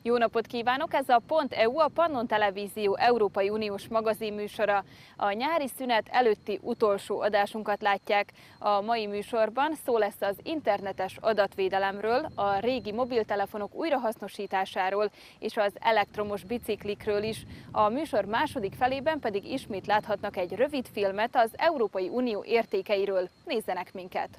Jó napot kívánok! Ez a Pont.eu, a Pannon Televízió Európai Uniós magazinműsora. A nyári szünet előtti utolsó adásunkat látják. A mai műsorban szó lesz az internetes adatvédelemről, a régi mobiltelefonok újrahasznosításáról és az elektromos biciklikről is. A műsor második felében pedig ismét láthatnak egy rövid filmet az Európai Unió értékeiről. Nézzenek minket!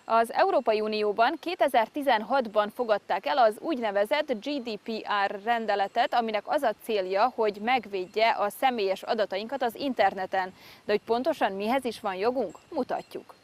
Az Európai Unióban 2016-ban fogadták el az úgynevezett GDPR rendeletet, aminek az a célja, hogy megvédje a személyes adatainkat az interneten. De hogy pontosan mihez is van jogunk, mutatjuk.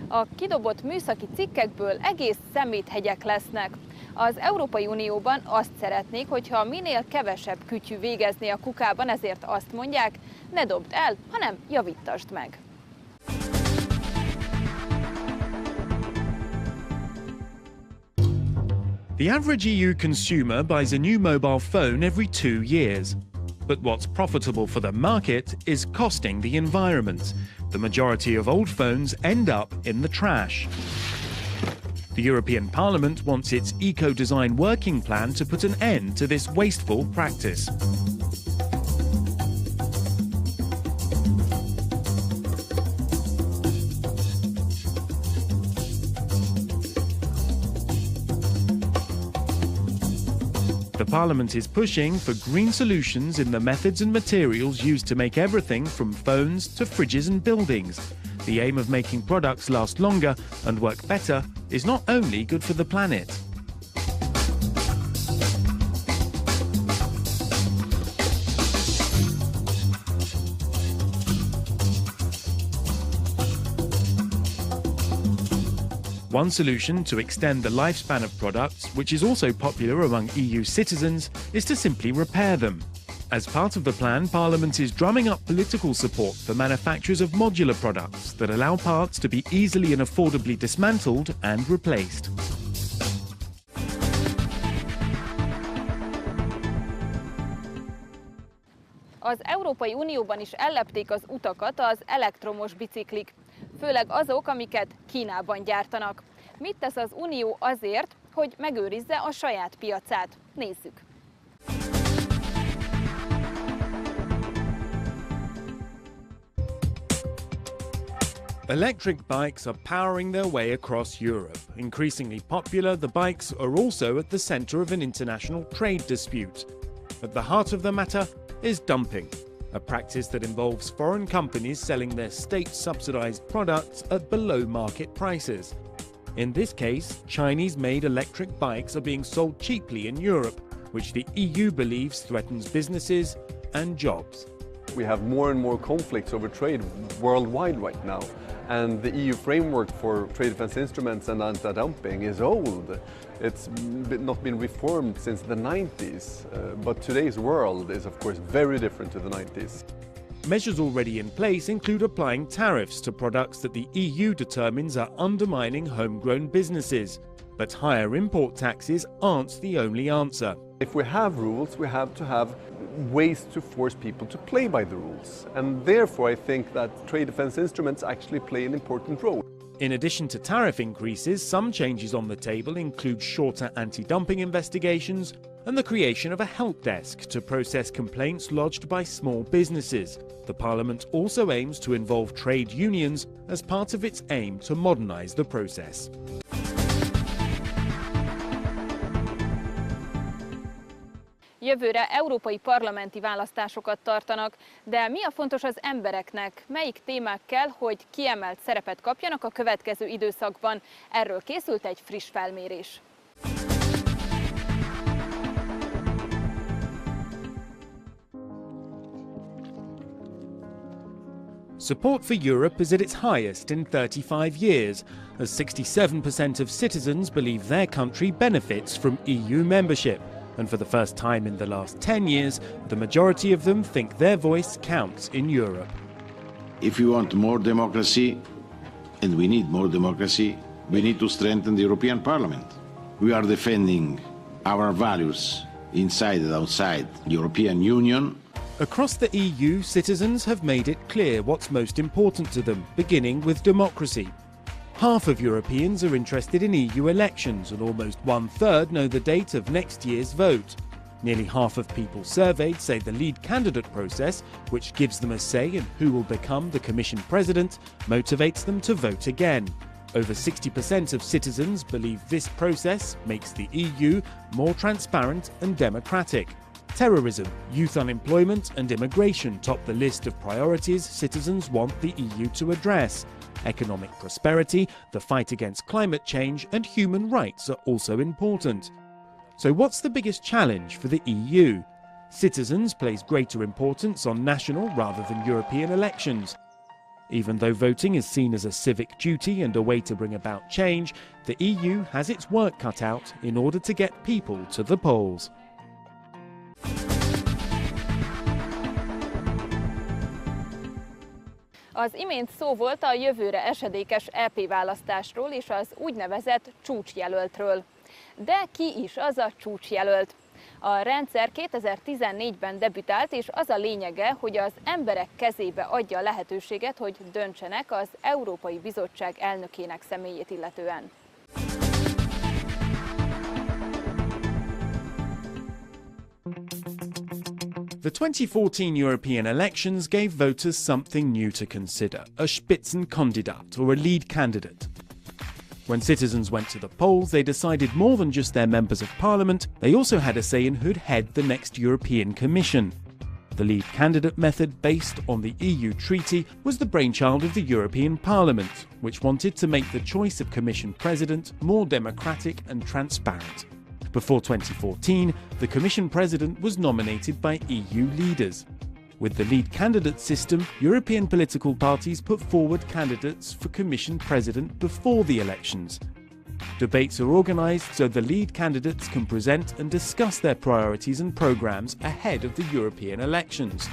A kidobott műszaki cikkekből egész szeméthegyek lesznek. Az Európai Unióban azt szeretnék, hogyha minél kevesebb kütyű végezné a kukában, ezért azt mondják, ne dobd el, hanem javítasd meg. The average EU consumer buys a new mobile phone every 2 years. But what's profitable for the market is costing the environment. The majority of old phones end up in the trash. The European Parliament wants its eco-design working plan to put an end to this wasteful practice. The Parliament is pushing for green solutions in the methods and materials used to make everything from phones to fridges and buildings. The aim of making products last longer and work better is not only good for the planet. One solution to extend the lifespan of products, which is also popular among EU citizens, is to simply repair them. As part of the plan, Parliament is drumming up political support for manufacturers of modular products that allow parts to be easily and affordably dismantled and replaced. Az Európai Unióban is ellepték az utakat az elektromos biciklik, főleg azok, amiket Kínában gyártanak. Mit tesz az Unió azért, hogy megőrizze a saját piacát? Nézzük! Electric bikes are powering their way across Europe. Increasingly popular, the bikes are also at the centre of an international trade dispute. At the heart of the matter is dumping, a practice that involves foreign companies selling their state-subsidized products at below-market prices. In this case, Chinese-made electric bikes are being sold cheaply in Europe, which the EU believes threatens businesses and jobs. We have more and more conflicts over trade worldwide right now, and the EU framework for trade defense instruments and anti-dumping is old. It's not been reformed since the 90s, but today's world is of course very different to the 90s. Measures already in place include applying tariffs to products that the EU determines are undermining homegrown businesses. But higher import taxes aren't the only answer. If we have rules, we have to have ways to force people to play by the rules. And therefore I think that trade defense instruments actually play an important role. In addition to tariff increases, some changes on the table include shorter anti-dumping investigations and the creation of a help desk to process complaints lodged by small businesses. The Parliament also aims to involve trade unions as part of its aim to modernise the process. Jövőre európai parlamenti választásokat tartanak, de mi a fontos az embereknek? Melyik témák kell, hogy kiemelt szerepet kapjanak a következő időszakban? Erről készült egy friss felmérés. Support for Europe is at its highest in 35 years, as 67% of citizens believe their country benefits from EU membership. And for the first time in the last 10 years, the majority of them think their voice counts in Europe. If we want more democracy, and we need more democracy, we need to strengthen the European Parliament. We are defending our values inside and outside the European Union. Across the EU, citizens have made it clear what's most important to them, beginning with democracy. Half of Europeans are interested in EU elections, and almost 1/3 know the date of next year's vote. Nearly half of people surveyed say the lead candidate process, which gives them a say in who will become the Commission President, motivates them to vote again. Over 60% of citizens believe this process makes the EU more transparent and democratic. Terrorism, youth unemployment and immigration top the list of priorities citizens want the EU to address. Economic prosperity, the fight against climate change and human rights are also important. So what's the biggest challenge for the EU? Citizens place greater importance on national rather than European elections. Even though voting is seen as a civic duty and a way to bring about change, the EU has its work cut out in order to get people to the polls. Az imént szó volt a jövőre esedékes EP választásról és az úgynevezett csúcsjelöltről. De ki is az a csúcsjelölt? A rendszer 2014-ben debütált, és az a lényege, hogy az emberek kezébe adja a lehetőséget, hogy döntsenek az Európai Bizottság elnökének személyét illetően. The 2014 European elections gave voters something new to consider, a Spitzenkandidat, or a lead candidate. When citizens went to the polls, they decided more than just their members of parliament, they also had a say in who'd head the next European Commission. The lead candidate method, based on the EU treaty, was the brainchild of the European Parliament, which wanted to make the choice of Commission President more democratic and transparent. Before 2014, the Commission President was nominated by EU leaders. With the lead candidate system, European political parties put forward candidates for Commission President before the elections. Debates are organised so the lead candidates can present and discuss their priorities and programmes ahead of the European elections.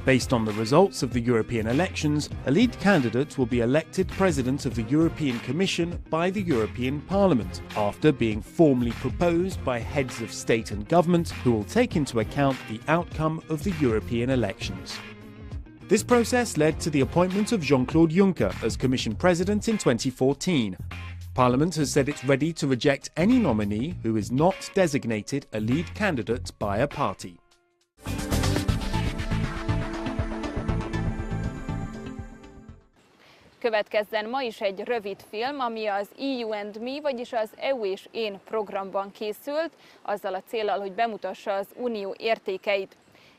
Based on the results of the European elections, a lead candidate will be elected President of the European Commission by the European Parliament, after being formally proposed by heads of state and government who will take into account the outcome of the European elections. This process led to the appointment of Jean-Claude Juncker as Commission President in 2014. Parliament has said it's ready to reject any nominee who is not designated a lead candidate by a party. Következzen ma is egy rövid film, ami az EU and Me, vagyis az EU és Én programban készült, azzal a céllal, hogy bemutassa az unió értékeit.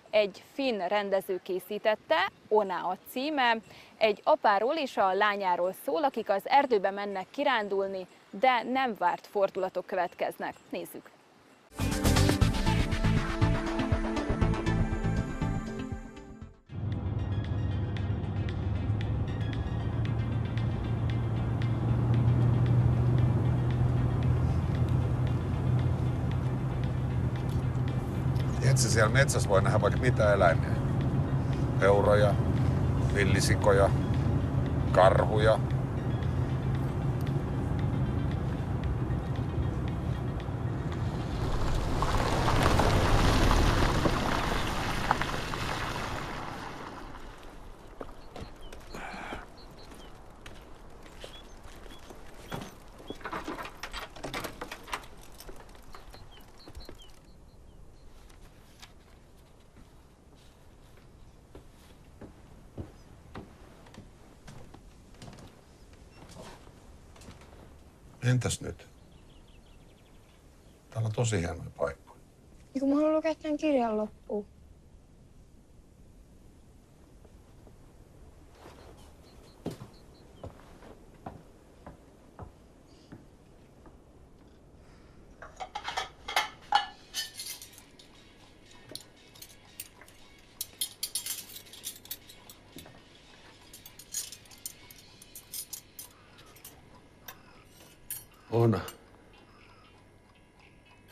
Egy finn rendező készítette, Ona a címe, egy apáról és a lányáról szól, akik az erdőbe mennek kirándulni, de nem várt fordulatok következnek. Nézzük! Tiedätkö, siellä metsässä voi nähdä vaikka mitä eläimiä. Peuroja, villisikoja, karhuja. Entäs nyt? Täällä on tosi hienoja paikkoja. Niin kun mä haluan lukea tämän kirjan loppuun.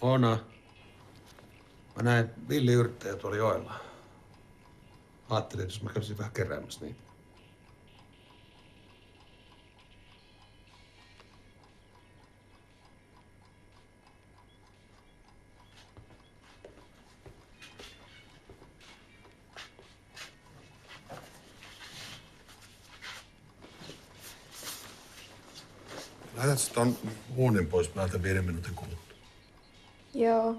Oona. Mä näin Villi Yrttejä tuolla joella. Ajattelin, että jos mä kävisin vähän keräämässä niitä. Laitatko ton uunin pois päältä 5 minuutin kuluttua? Joo.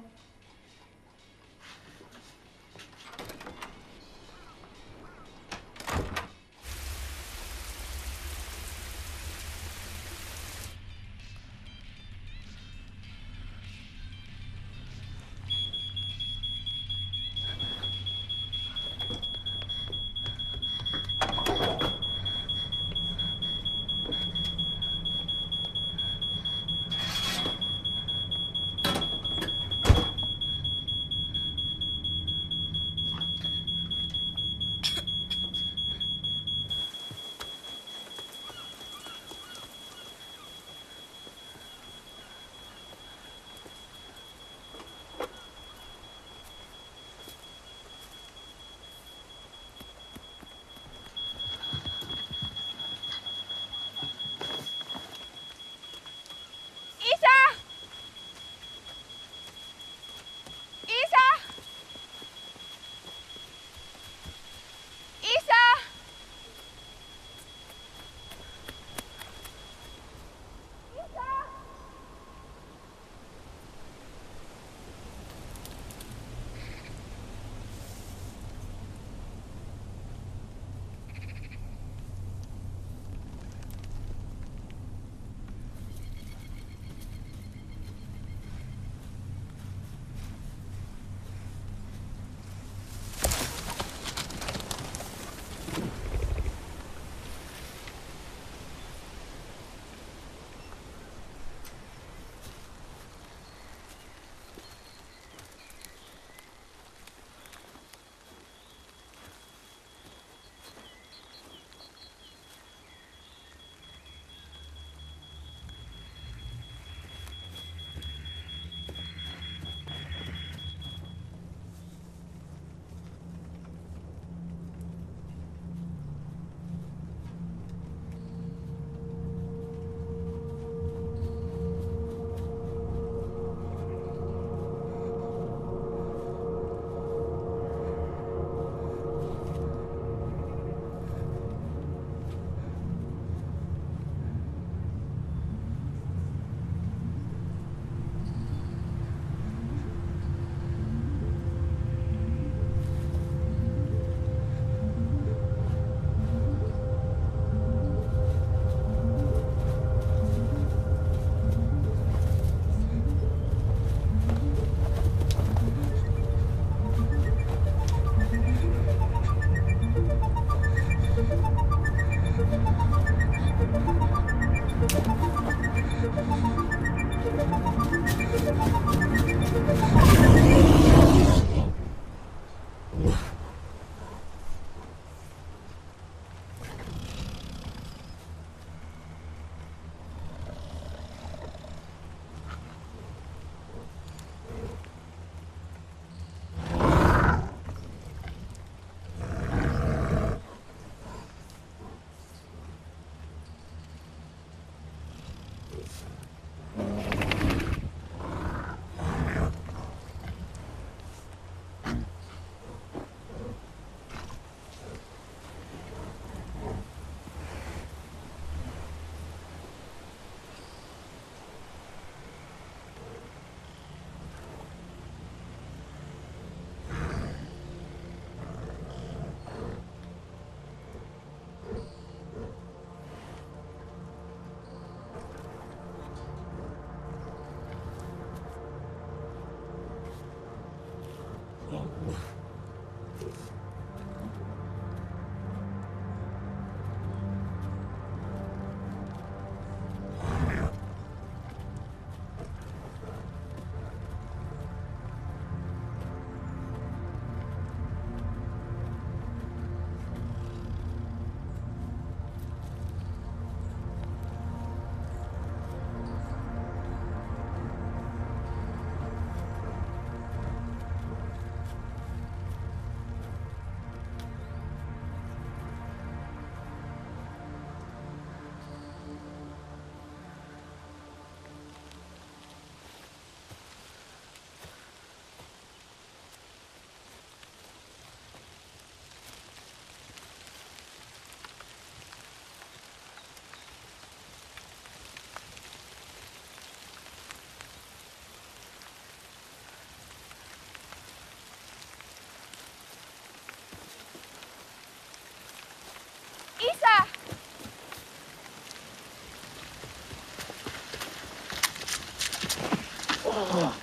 Mitä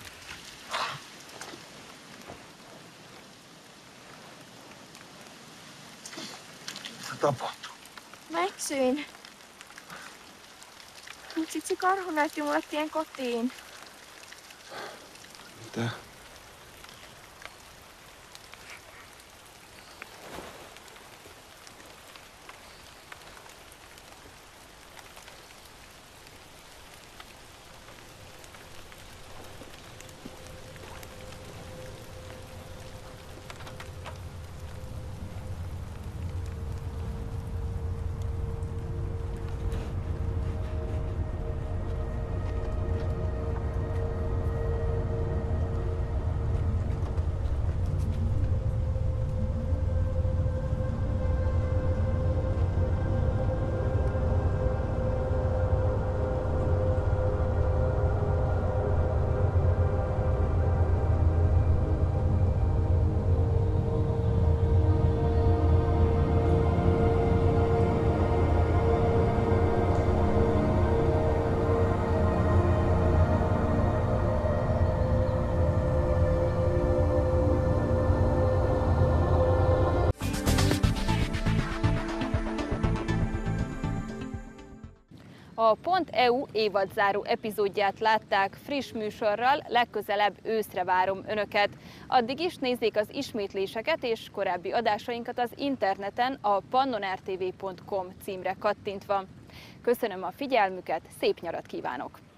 tapahtuu? Mä eksyin. Mut sit se karhu näytti mulle tien kotiin. Mitä? A .eu évadzáró epizódját látták friss műsorral, legközelebb őszre várom Önöket. Addig is nézzék az ismétléseket és korábbi adásainkat az interneten a pannonrtv.com címre kattintva. Köszönöm a figyelmüket, szép nyarat kívánok!